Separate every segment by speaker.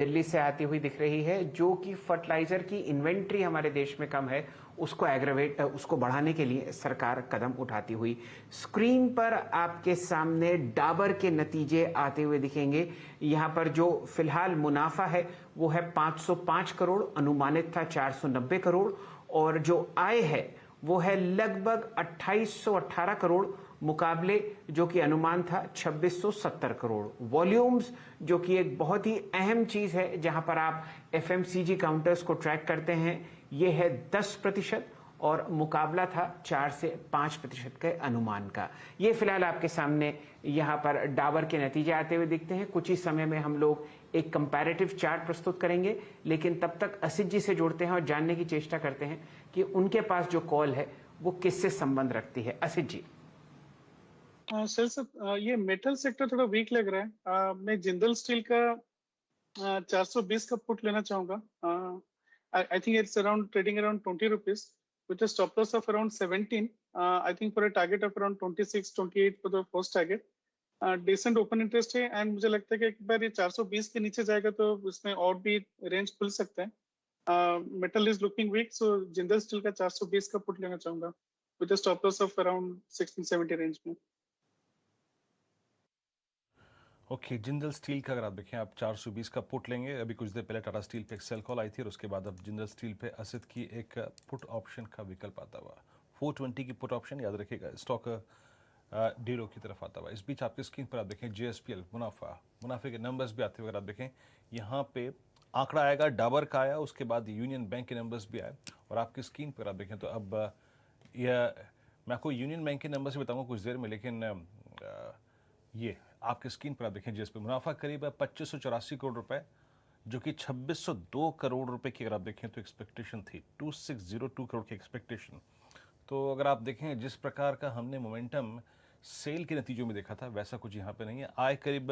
Speaker 1: दिल्ली से आती हुई दिख रही है, जो कि फर्टिलाइजर की इन्वेंट्री हमारे देश में कम है उसको बढ़ाने के लिए सरकार कदम उठाती हुई। स्क्रीन पर आपके सामने डाबर के नतीजे आते हुए दिखेंगे। यहाँ पर जो फिलहाल मुनाफा है वो है 505 करोड़, अनुमानित था 490 करोड़, और जो आय है वो है लगभग 2818 करोड़, मुकाबले जो कि अनुमान था 2670 करोड़। वॉल्यूम्स जो कि एक बहुत ही अहम चीज है जहां पर आप एफएमसीजी काउंटर्स को ट्रैक करते हैं, ये है 10% और मुकाबला था 4 से 5% के अनुमान का। ये फिलहाल आपके सामने यहां पर डाबर के नतीजे आते हुए दिखते हैं। कुछ ही समय में हम लोग एक कंपैरेटिव चार्ट प्रस्तुत करेंगे, लेकिन तब तक असित जी से जोड़ते हैं और जानने की चेष्टा करते हैं कि उनके पास जो कॉल है वो किससे संबंध रखती है। असित जी।
Speaker 2: सर ये मेटल सेक्टर थोड़ा वीक लग रहा है। मैं जिंदल स्टील का 420 का पुट लेना चाहूंगा। I think it's around trading around 20 rupees with a stop loss of around 17. I think for a target of around 26 28 for the first target. Decent open interest है एंड मुझे लगता है कि एक बार ये 420 के नीचे जाएगा तो इसमें और भी रेंज खुल सकता है। Metal is looking weak, so Jindal steel का 420 का पुट लेना चाहूंगा with a stop loss of around 1670 range में।
Speaker 3: ओके, जिंदल स्टील का अगर आप देखें, आप 420 का पुट लेंगे। अभी कुछ देर पहले टाटा स्टील पे एक सेल कॉल आई थी और उसके बाद अब जिंदल स्टील पे असित की एक पुट ऑप्शन का विकल्प आता हुआ। 420 की पुट ऑप्शन, याद रखिएगा, स्टॉक डीलो की तरफ आता हुआ। इस बीच आपकी स्क्रीन पर आप देखें जेएसपीएल मुनाफे के नंबर्स भी आते हुए अगर आप देखें, यहाँ पे आंकड़ा आएगा, डाबर का आया, उसके बाद यूनियन बैंक के नंबर्स भी आए और आपकी स्क्रीन पर आप देखें तो अब यह मैं आपको यूनियन बैंक के नंबर से बताऊंगा कुछ देर में, लेकिन ये आपके स्क्रीन पर आप देखें जिसपे मुनाफा करीब है 2584 करोड़ रुपए, जो कि 2602 करोड़ रुपए की अगर आप देखें तो एक्सपेक्टेशन थी 2602 करोड़ की एक्सपेक्टेशन। तो अगर आप देखें जिस प्रकार का हमने मोमेंटम सेल के नतीजों में देखा था वैसा कुछ यहाँ पे नहीं है। आय करीब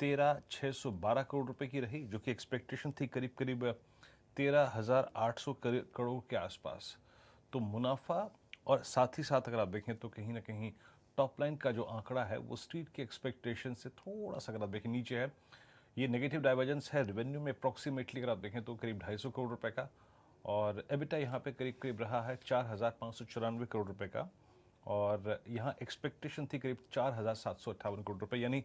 Speaker 3: 13,612 करोड़ रुपए की रही, जो कि एक्सपेक्टेशन थी करीब करीब 13,800 करोड़ के आसपास। तो मुनाफा और साथ ही साथ अगर आप देखें तो कहीं ना कहीं टॉप लाइन का जो आंकड़ा है वो स्ट्रीट के एक्सपेक्टेशन से थोड़ा सा अगर आप देखें नीचे है। ये नेगेटिव डाइवर्जेंस है रेवेन्यू में अप्रॉक्सीमेटली अगर आप देखें तो करीब 250 करोड़ रुपए का, और एबिटा यहाँ पे करीब करीब रहा है 4,594 करोड़ रुपए का, और यहाँ एक्सपेक्टेशन थी करीब 4,758 करोड़ रुपए। यानी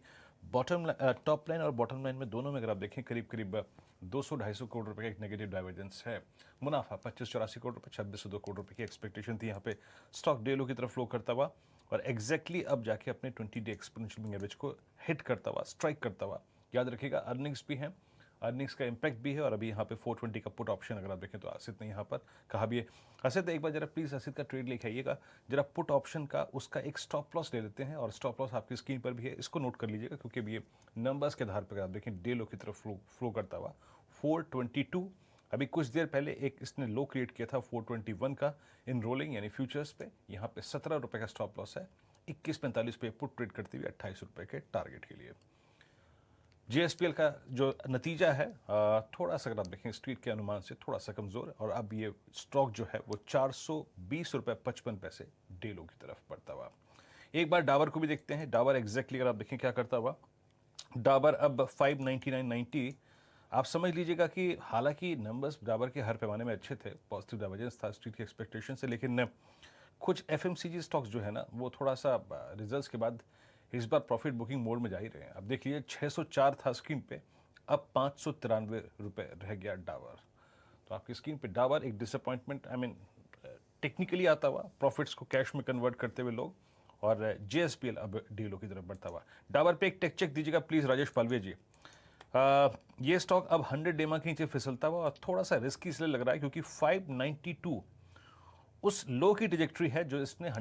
Speaker 3: टॉप लाइन और बॉटम लाइन में दोनों में अगर आप देखें करीब करीब 200-250 करोड़ रुपए का एक नेगेटिव डाइवर्जेंस है। मुनाफा 2584 करोड़ रुपए, 2602 करोड़ रुपए की एक्सपेक्टेशन थी। यहाँ पे स्टॉक डेलो की तरफ फ्लो करता हुआ और एग्जैक्टली अब जाके अपने 20 डे एक्सपोनेंशियल मूविंग एवरेज को हिट करता हुआ, स्ट्राइक करता हुआ। याद रखिएगा अर्निंग्स भी हैं, अर्निंग्स का इम्पैक्ट भी है, और अभी यहाँ पे 420 का पुट ऑप्शन अगर आप देखें तो असित ने यहाँ पर कहा भी है। असित एक बार जरा प्लीज असित का ट्रेड लेके आइएगा जरा, पुट ऑप्शन का उसका एक स्टॉप लॉस ले लेते हैं, और स्टॉप लॉस आपकी स्क्रीन पर भी है, इसको नोट कर लीजिएगा क्योंकि अभी ये नंबर्स के आधार पर आप देखें डेलो की तरफ फ्लो करता हुआ 422। अभी कुछ देर पहले एक इसने लो क्रिएट किया था 421 का इन रोलिंग यानी फ्यूचर्स पे, यहाँ पे 17 रुपए का स्टॉप लॉस है। 2145 पे पुट ट्रेड करते हुए 28 रुपए के टारगेट के लिए। जेएसपीएल का जो नतीजा है थोड़ा सा अगर आप देखें स्ट्रीट के अनुमान से थोड़ा सा कमजोर है, और अब ये स्टॉक जो है वो 420 रुपए 55 पैसे डेलो की तरफ बढ़ता हुआ। एक बार डाबर को भी देखते हैं। डाबर एग्जैक्टली अगर आप देखें क्या करता हुआ, डाबर अब 599.90। आप समझ लीजिएगा कि हालांकि नंबर्स डाबर के हर पैमाने में अच्छे थे, पॉजिटिव डाइवर्जेंस था स्ट्रीट की एक्सपेक्टेशन से, लेकिन कुछ एफएमसीजी स्टॉक्स जो है ना वो थोड़ा सा रिजल्ट्स के बाद इस बार प्रॉफिट बुकिंग मोड में जा ही रहे हैं। अब देख लीजिए 604 था स्क्रीन पे, अब 593 रुपए रह गया डाबर। तो आपकी स्क्रीन पे डाबर एक डिसअपॉइंटमेंट, आई मीन टेक्निकली आता हुआ, प्रॉफिट्स को कैश में कन्वर्ट करते हुए लोग, और जेएसपीएल अब डीलो की तरफ बढ़ता हुआ। डाबर पे एक टेक चेक दीजिएगा प्लीज राजेश पालवे जी। ये स्टॉक अब 100 डेमा के नीचे फिसलता हुआ और थोड़ा सा रिस्की इसलिए लग रहा है क्योंकि 592 उस लो की ट्रेजेक्टरी है जो इसने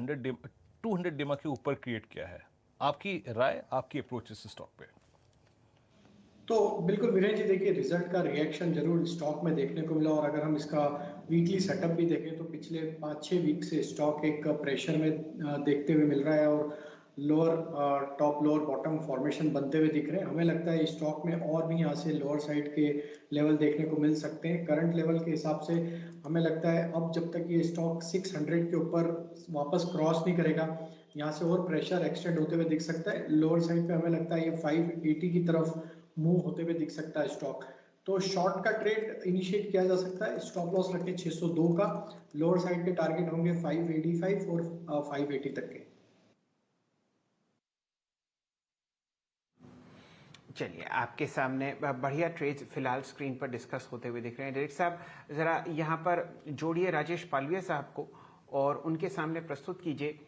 Speaker 3: 200 डेमा के ऊपर क्रिएट किया है। आपकी राय, आपकी अप्रोच इस स्टॉक पे?
Speaker 4: तो बिल्कुल वीरेंद्र जी, देखिए रिजल्ट का रिएक्शन जरूर स्टॉक में देखने को मिला, और अगर हम इसका वीकली सेटअप भी देखें तो पिछले 5-6 वीक से स्टॉक एक प्रेशर में देखते हुए मिल रहा है, और lower top lower bottom formation बनते हुए दिख रहे हैं। हमें लगता है स्टॉक में और भी यहाँ से लोअर साइड के लेवल देखने को मिल सकते हैं। करंट लेवल के हिसाब से हमें लगता है अब जब तक ये स्टॉक 600 के ऊपर वापस क्रॉस नहीं करेगा, यहाँ से और प्रेशर एक्सटेंड होते हुए दिख सकता है। लोअर साइड पे हमें लगता है ये 580 की तरफ मूव होते हुए दिख सकता है स्टॉक। तो शॉर्ट का ट्रेड इनिशिएट किया जा सकता है। स्टॉप लॉस रखें 602 का, लोअर साइड के टारगेट होंगे 585 और 580 तक के।
Speaker 1: चलिए, आपके सामने बढ़िया ट्रेड्स फिलहाल स्क्रीन पर डिस्कस होते हुए दिख रहे हैं। डायरेक्टर साहब, जरा यहाँ पर जोड़िए राजेश पालविया साहब को और उनके सामने प्रस्तुत कीजिए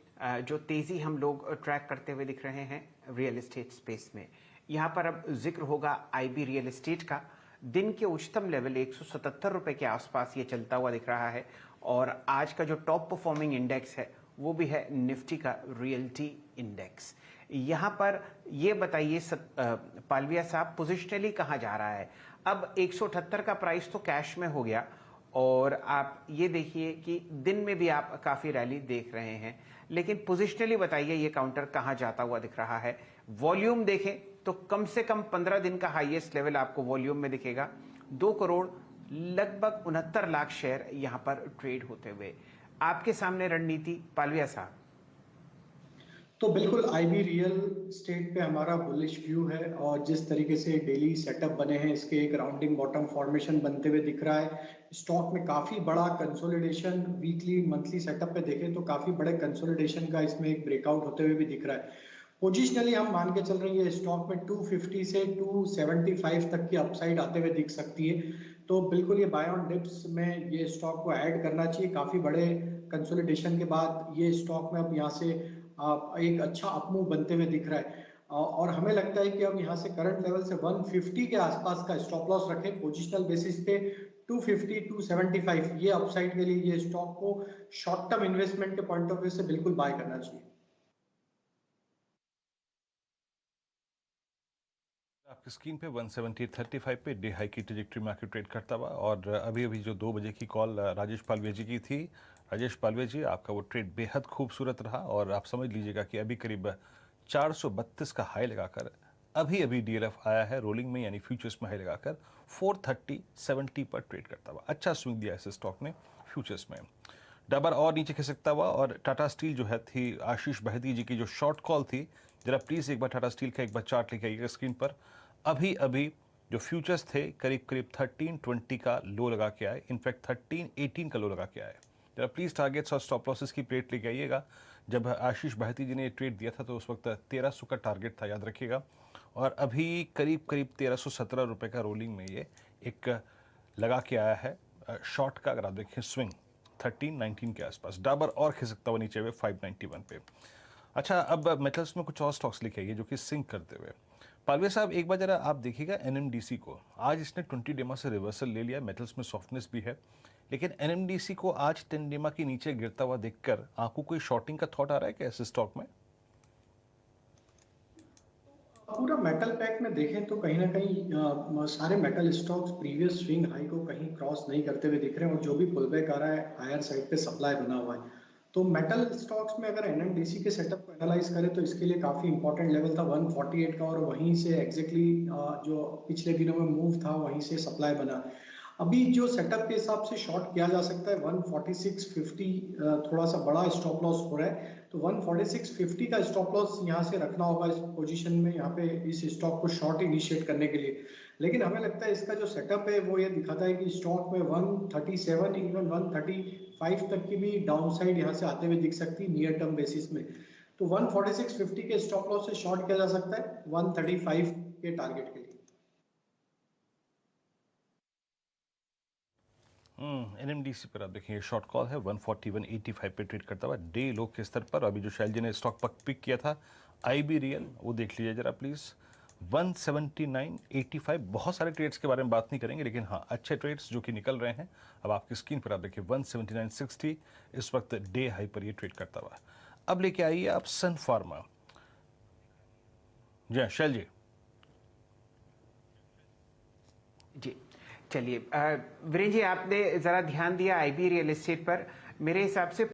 Speaker 1: जो तेजी हम लोग ट्रैक करते हुए दिख रहे हैं रियल एस्टेट स्पेस में। यहाँ पर अब जिक्र होगा आईबी रियल एस्टेट का। दिन के उच्चतम लेवल 177 रुपए के आसपास ये चलता हुआ दिख रहा है और आज का जो टॉप परफॉर्मिंग इंडेक्स है वो भी है निफ्टी का रियल्टी इंडेक्स। यहाँ पर ये बताइए पालविया साहब, पोजिशनली कहाँ जा रहा है? अब 178 का प्राइस तो कैश में हो गया और आप ये देखिए कि दिन में भी आप काफ़ी रैली देख रहे हैं, लेकिन पोजिशनली बताइए ये काउंटर कहाँ जाता हुआ दिख रहा है? वॉल्यूम देखें तो कम से कम 15 दिन का हाईएस्ट लेवल आपको वॉल्यूम में दिखेगा। 2 करोड़ लगभग 69 लाख शेयर यहाँ पर ट्रेड होते हुए। आपके सामने रणनीति पालविया साहब।
Speaker 4: तो बिल्कुल आईबी रियल स्टेट पे हमारा बुलिश व्यू है और जिस तरीके से डेली सेटअप बने हैं, इसके एक राउंडिंग बॉटम फॉर्मेशन बनते हुए दिख रहा है। स्टॉक में काफी बड़ा कंसोलिडेशन वीकली मंथली सेटअप पे देखें तो काफी बड़े कंसोलिडेशन का इसमें एक ब्रेकआउट होते हुए भी दिख रहा है। पोजिशनली हम मान के चल रहे हैं स्टॉक में 250 से 275 तक की अपसाइड आते हुए दिख सकती है। तो बिल्कुल ये बाय ऑन डिप्स में ये स्टॉक को ऐड करना चाहिए। काफी बड़े कंसोलिडेशन के बाद ये स्टॉक में अब यहाँ से एक अच्छा अपमूव बनते हुए दिख रहा है और हमें लगता है कि अब यहाँ से करंट लेवल से 150 के आसपास का स्टॉप लॉस रखें। पोजिशनल बेसिस पे 250 275 ये अपसाइड के लिए ये स्टॉक को शॉर्ट टर्म इन्वेस्टमेंट के पॉइंट ऑफ व्यू से बिल्कुल बाय करना चाहिए।
Speaker 3: आपकी स्क्रीन पे 170.35 पे डे हाई की ट्रेजेक्ट्री में आके ट्रेड करता हुआ और अभी अभी जो 2 बजे की कॉल राजेश पालविया जी की थी, राजेश पालविया जी आपका वो ट्रेड बेहद खूबसूरत रहा और आप समझ लीजिएगा कि अभी करीब 432 का हाई लगाकर अभी अभी डीएलएफ आया है रोलिंग में, यानी फ्यूचर्स में हाई लगाकर 430.70 पर ट्रेड करता हुआ। अच्छा स्विंग दिया इस स्टॉक ने फ्यूचर्स में। डबर और नीचे खिसकता हुआ और टाटा स्टील जो है थी आशीष बहती जी की जो शॉर्ट कॉल थी, जरा प्लीज एक बार टाटा स्टील का एक बार चार्ट लेके आइएगा स्क्रीन पर। अभी अभी जो फ्यूचर्स थे करीब करीब 1320 का लो लगा के आए, इनफैक्ट 1318 का लो लगा के आए। जरा प्लीज टारगेट्स और स्टॉप लॉसेस की प्लेट लेके आइएगा। जब आशीष बहती जी ने ट्रेड दिया था तो उस वक्त 1300 का टारगेट था, याद रखिएगा। और अभी करीब करीब 1317 रुपए का रोलिंग में ये एक लगा के आया है शॉर्ट का। अगर आप देखें स्विंग 1319 के आसपास। डाबर और खिसकता हुआ नीचे हुए 591 पे। अच्छा, अब मेटल्स में कुछ और स्टॉक्स लिखे आइए जो कि सिंक करते हुए। पालविया साहब एक बार जरा आप देखिएगा एनएमडीसी को। आज इसने 20 डेमा से रिवर्सल ले लिया, मेटल्स में सॉफ्टनेस भी है, लेकिन एनएमडीसी को आज 10 डेमा के नीचे गिरता हुआ देखकर आपको कोई शॉर्टिंग का थॉट आ रहा है क्या ऐसे स्टॉक में?
Speaker 4: पूरा मेटल पैक में देखें तो कहीं ना कहीं सारे metal stocks previous swing high को कहीं क्रॉस नहीं करते हुए दिख रहे हैं और जो भी पुलबैक आ रहा है हायर साइड पे सप्लाई बना हुआ है। तो मेटल स्टॉक्स में अगर एनएमडीसी के सेटअप को एनालाइज करें तो इसके लिए काफी इंपॉर्टेंट लेवल था 148 का और वहीं से एग्जैक्टली जो पिछले दिनों में मूव था वहीं से सप्लाई बना। अभी जो सेटअप के हिसाब से शॉर्ट किया जा सकता है 146.50 थोड़ा सा बड़ा स्टॉप लॉस हो रहा है, तो 146.50 का स्टॉप लॉस यहाँ से रखना होगा इस पोजीशन में, यहाँ पे इस स्टॉक को शॉर्ट इनिशिएट करने के लिए। लेकिन हमें लगता है इसका जो सेटअप है वो ये दिखाता है कि स्टॉक में 137 इवन 135 तक की भी डाउन साइड यहाँ से आते हुए दिख सकती है नियर टर्म बेसिस में। तो 146.50 के स्टॉप लॉस से शॉर्ट किया जा सकता है 135 के टारगेट के लिए।
Speaker 3: एनएमडीसी पर आप देखिए शॉर्ट कॉल है 141.85 पे ट्रेड करता हुआ डे लो के स्तर पर। अभी जो शैल जी ने स्टॉक पिक किया था आईबी रियल, वो देख लीजिए जरा प्लीज 179.85। बहुत सारे ट्रेड्स के बारे में बात नहीं करेंगे, लेकिन हाँ अच्छे ट्रेड्स जो कि निकल रहे हैं। अब आपकी स्क्रीन पर आप देखिए 179.60 इस वक्त डे हाई पर ये ट्रेड करता हुआ। अब लेके आइए आप सन फार्मा। जी शैल जी।
Speaker 1: जी चलिए, वीरेंद्र जी आपने जरा ध्यान दिया आईबी रियल एस्टेट पर। मेरे हिसाब से